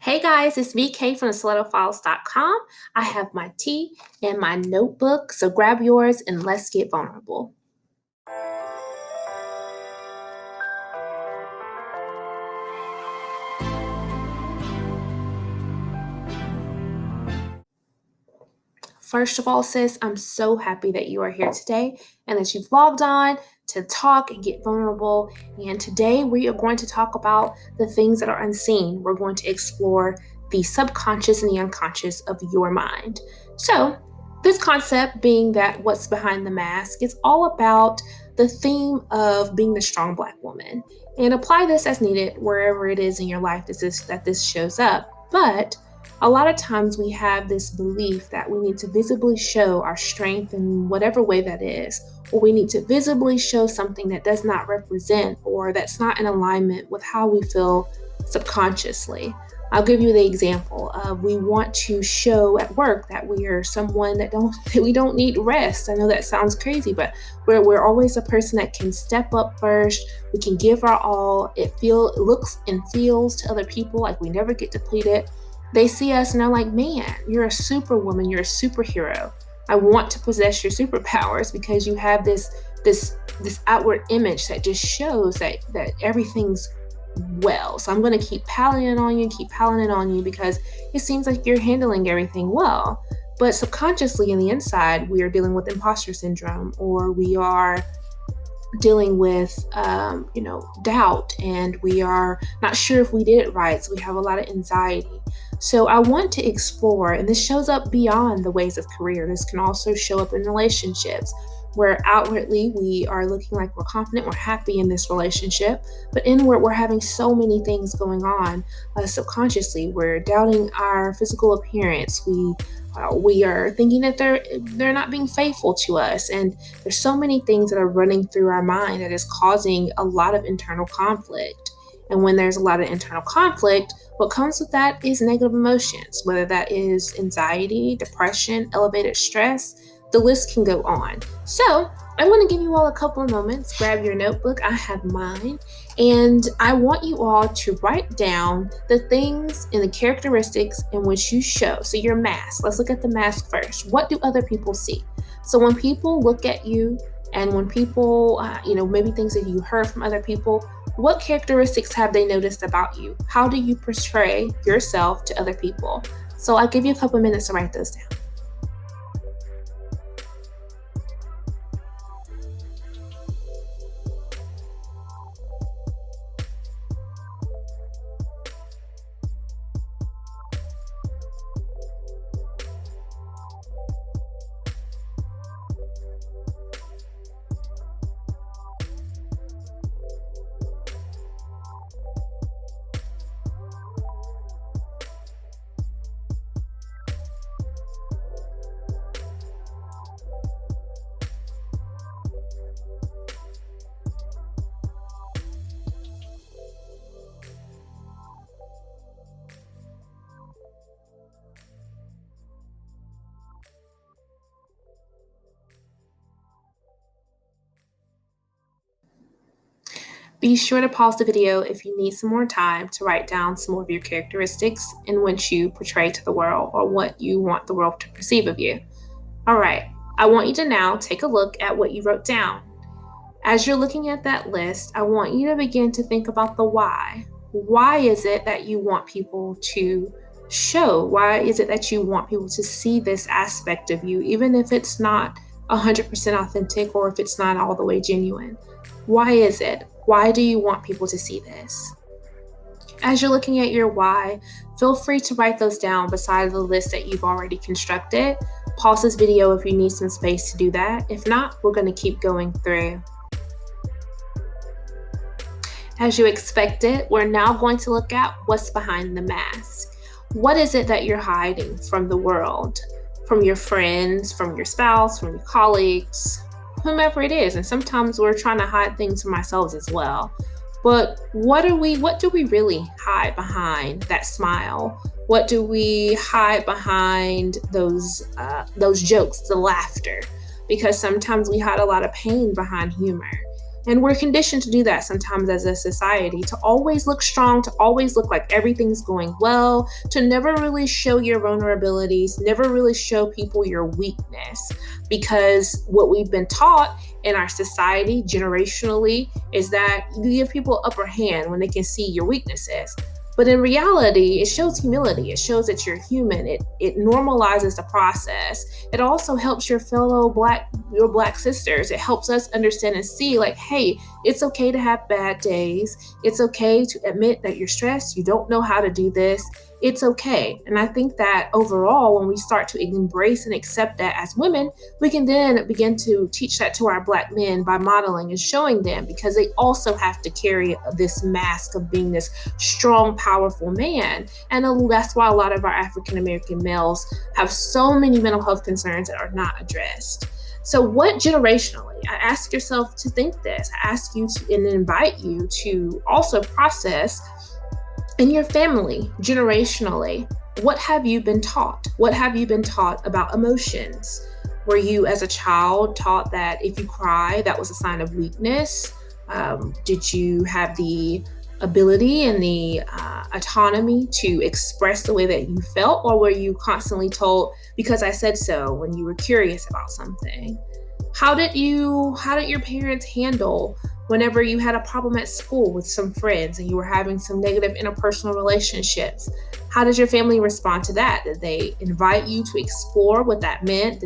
Hey guys, it's VK from the StilettoFiles.com. I have my tea and my notebook, so grab yours and let's get vulnerable. First of all, sis, I'm so happy that you are here today and that you've logged on to talk and get vulnerable. And today we are going to talk about the things that are unseen. We're going to explore the subconscious and the unconscious of your mind. So, this concept being that what's behind the mask is all about the theme of being the strong Black woman. And apply this as needed wherever it is in your life that this shows up. But a lot of times we have this belief that we need to visibly show our strength in whatever way that is, or we need to visibly show something that does not represent or that's not in alignment with how we feel subconsciously. I'll give you the example of we want to show at work that we are someone that we don't need rest. I know that sounds crazy, but we're always a person that can step up first. We can give our all. It looks and feels to other people like we never get depleted. They see us and they're like, man, you're a superwoman, you're a superhero. I want to possess your superpowers because you have this outward image that just shows that everything's well. So I'm going to keep piling it on you because it seems like you're handling everything well. But subconsciously in the inside, we are dealing with imposter syndrome, or we are dealing with doubt, and we are not sure if we did it right, so we have a lot of anxiety. So I want to explore, and this shows up beyond the ways of career. This can also show up in relationships where outwardly we are looking like we're confident, we're happy in this relationship, but inward we're having so many things going on. Subconsciously we're doubting our physical appearance. We are thinking that they're not being faithful to us, and there's so many things that are running through our mind that is causing a lot of internal conflict. And when there's a lot of internal conflict, what comes with that is negative emotions, whether that is anxiety, depression, elevated stress. The list can go on. So I'm going to give you all a couple of moments. Grab your notebook. I have mine. And I want you all to write down the things and the characteristics in which you show. So your mask. Let's look at the mask first. What do other people see? So when people look at you, and when people, maybe things that you heard from other people, what characteristics have they noticed about you? How do you portray yourself to other people? So I'll give you a couple of minutes to write those down. Be sure to pause the video if you need some more time to write down some more of your characteristics in which you portray to the world, or what you want the world to perceive of you. All right, I want you to now take a look at what you wrote down. As you're looking at that list, I want you to begin to think about the why. Why is it that you want people to show? Why is it that you want people to see this aspect of you, even if it's not 100% authentic or if it's not all the way genuine? Why is it? Why do you want people to see this? As you're looking at your why, feel free to write those down beside the list that you've already constructed. Pause this video if you need some space to do that. If not, we're going to keep going through. As you expected, we're now going to look at what's behind the mask. What is it that you're hiding from the world, from your friends, from your spouse, from your colleagues, whomever it is? And sometimes we're trying to hide things from ourselves as well. But what do we really hide behind that smile? What do we hide behind those jokes, the laughter? Because sometimes we hide a lot of pain behind humor. And we're conditioned to do that sometimes as a society, to always look strong, to always look like everything's going well, to never really show your vulnerabilities, never really show people your weakness. Because what we've been taught in our society generationally is that you give people upper hand when they can see your weaknesses. But in reality, it shows humility. It shows that you're human. It normalizes the process. It also helps your black sisters. It helps us understand and see, like, hey, it's okay to have bad days. It's okay to admit that you're stressed. You don't know how to do this. It's okay. And I think that overall, when we start to embrace and accept that as women, we can then begin to teach that to our Black men by modeling and showing them, because they also have to carry this mask of being this strong, powerful man. And that's why a lot of our African American males have so many mental health concerns that are not addressed. So what generationally, I ask yourself to think this. I ask you to and invite you to also process in your family, generationally, what have you been taught? What have you been taught about emotions? Were you as a child taught that if you cry, that was a sign of weakness? Did you have the ability and the autonomy to express the way that you felt? Or were you constantly told, because I said so, when you were curious about something? How did your parents handle whenever you had a problem at school with some friends and you were having some negative interpersonal relationships? How did your family respond to that? Did they invite you to explore what that meant?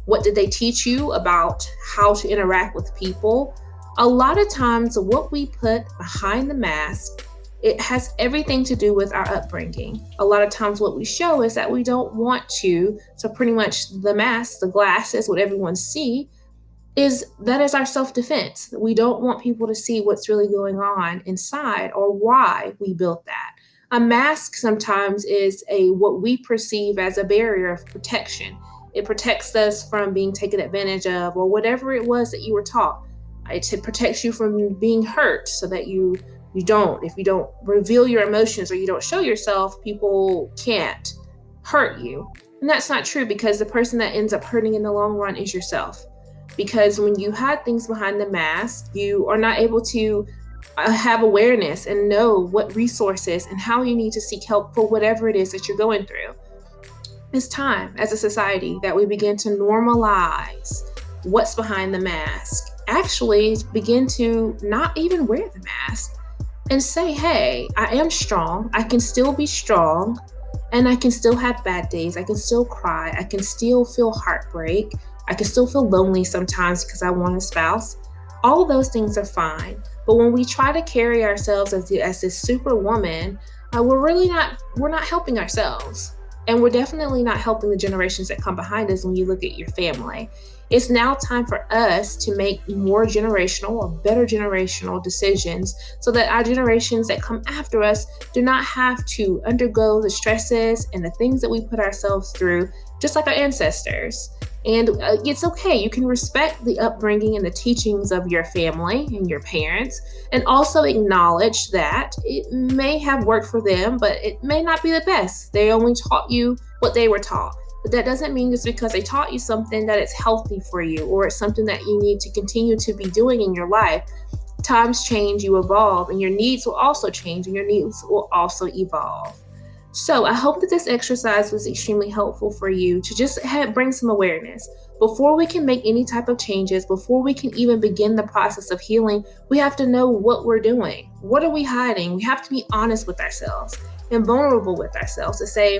What did they teach you about how to interact with people? A lot of times what we put behind the mask, it has everything to do with our upbringing. A lot of times what we show is that we don't want to, so pretty much the mask, the glasses, what everyone see, is our self-defense. We don't want people to see what's really going on inside or why we built that. A mask sometimes is what we perceive as a barrier of protection. It protects us from being taken advantage of, or whatever it was that you were taught. It protects you from being hurt, so that if you don't reveal your emotions or you don't show yourself, people can't hurt you. And that's not true, because the person that ends up hurting in the long run is yourself. Because when you hide things behind the mask, you are not able to have awareness and know what resources and how you need to seek help for whatever it is that you're going through. It's time as a society that we begin to normalize what's behind the mask. Actually, begin to not even wear the mask and say, hey, I am strong. I can still be strong, and I can still have bad days. I can still cry. I can still feel heartbreak. I can still feel lonely sometimes because I want a spouse. All of those things are fine. But when we try to carry ourselves as this superwoman, we're not helping ourselves. And we're definitely not helping the generations that come behind us when you look at your family. It's now time for us to make more generational or better generational decisions, so that our generations that come after us do not have to undergo the stresses and the things that we put ourselves through, just like our ancestors. And it's okay. You can respect the upbringing and the teachings of your family and your parents, and also acknowledge that it may have worked for them, but it may not be the best. They only taught you what they were taught. But that doesn't mean just because they taught you something that it's healthy for you, or it's something that you need to continue to be doing in your life. Times change, you evolve, and your needs will also change, and your needs will also evolve. So I hope that this exercise was extremely helpful for you to just bring some awareness. Before we can make any type of changes, before we can even begin the process of healing, we have to know what we're doing. What are we hiding? We have to be honest with ourselves and vulnerable with ourselves to say,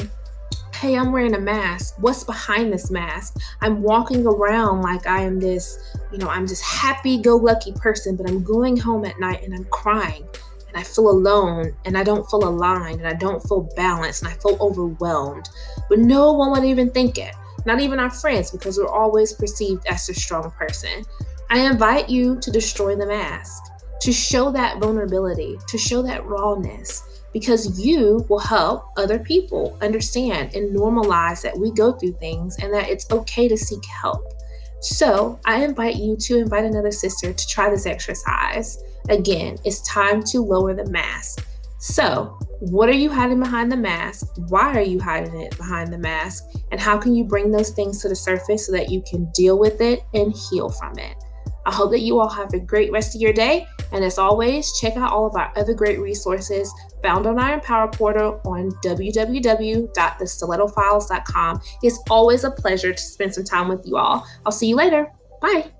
hey, I'm wearing a mask. What's behind this mask? I'm walking around like I am I'm this happy-go-lucky person, but I'm going home at night and I'm crying. And I feel alone, and I don't feel aligned, and I don't feel balanced, and I feel overwhelmed. But no one would even think it, not even our friends, because we're always perceived as a strong person. I invite you to destroy the mask, to show that vulnerability, to show that rawness, because you will help other people understand and normalize that we go through things and that it's okay to seek help. So I invite you to invite another sister to try this exercise. Again, it's time to lower the mask. So, what are you hiding behind the mask? Why are you hiding it behind the mask? And how can you bring those things to the surface so that you can deal with it and heal from it? I hope that you all have a great rest of your day. And as always, check out all of our other great resources found on our Empower portal on www.thestilettofiles.com. It's always a pleasure to spend some time with you all. I'll see you later. Bye.